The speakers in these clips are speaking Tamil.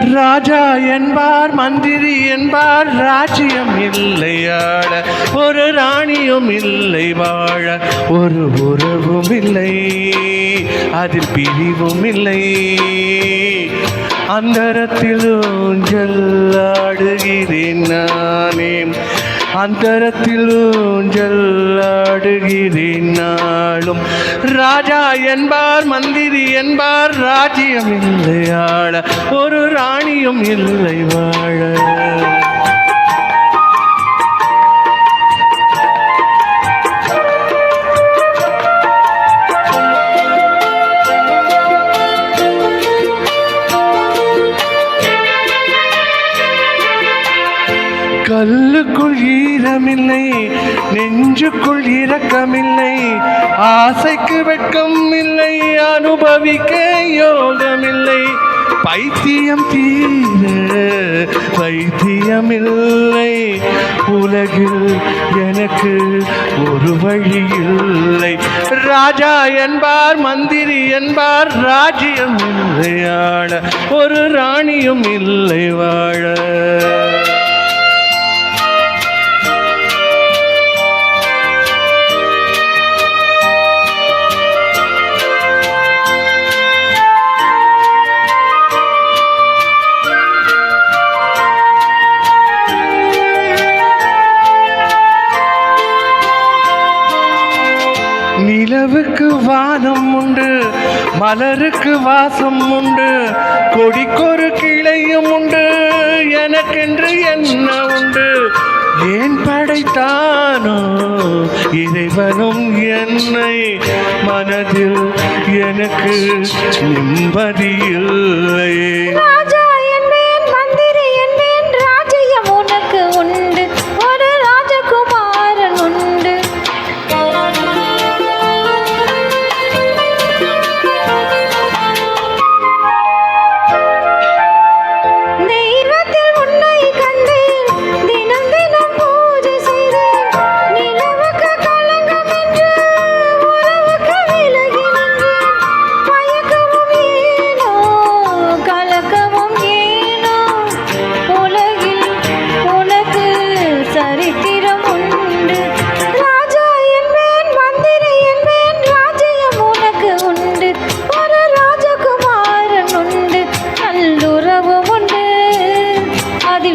ராஜா என்பார் மந்திரி என்பார் ராஜ்யம் இல்லையாட ஒரு ராணியும் இல்லை வாழ ஒரு உறவும் இல்லை அதில் பிரிவும் இல்லை அந்தரத்தில் ஊஞ்சலாடுகிறேன் நானே அந்தரத்தில் ஊஞ்சலாடுகிறேன் நாளும் ராஜா என்பார் மந்திரி என்பார் ராஜ்யம் இல்லை ஆள ஒரு ராணியும் இல்லை வாழ கல்லுக்குள் ஈரமில்லை நெஞ்சுக்குள் இரக்கமில்லை ஆசைக்கு வெட்கம் இல்லை அனுபவிக்க யோகமில்லை பைத்தியம் தீர வைத்தியமில்லை உலகில் எனக்கு ஒரு வழி இல்லை ராஜா என்பார் மந்திரி என்பார் ராஜ்யம் இல்லை ஆள ஒரு ராணியும் இல்லை வாழ நிலவுக்கு வானம் உண்டு மலருக்கு வாசம் உண்டு கொடிக்கொரு கிளையும் உண்டு எனக்கென்று என்ன உண்டு ஏன் படைத்தானோ இறைவனும் என்னை மனதில் எனக்கு நிம்மதியில்லை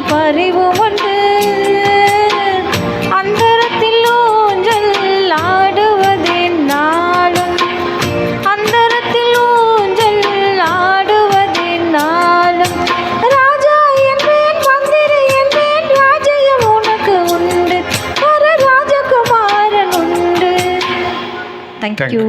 பறிவும் உண்டு அந்தரத்தில் ஊஞ்சல் ஆடுவதேன் நாளும் அந்தரத்தில் ஊஞ்சல் ஆடுவதேன் நாளும் ராஜா என்பேன் மந்திரி என்பேன் ராஜ்யம் உனக்கு உண்டு ஒரு ராஜகுமாரன் உண்டு. Thank you.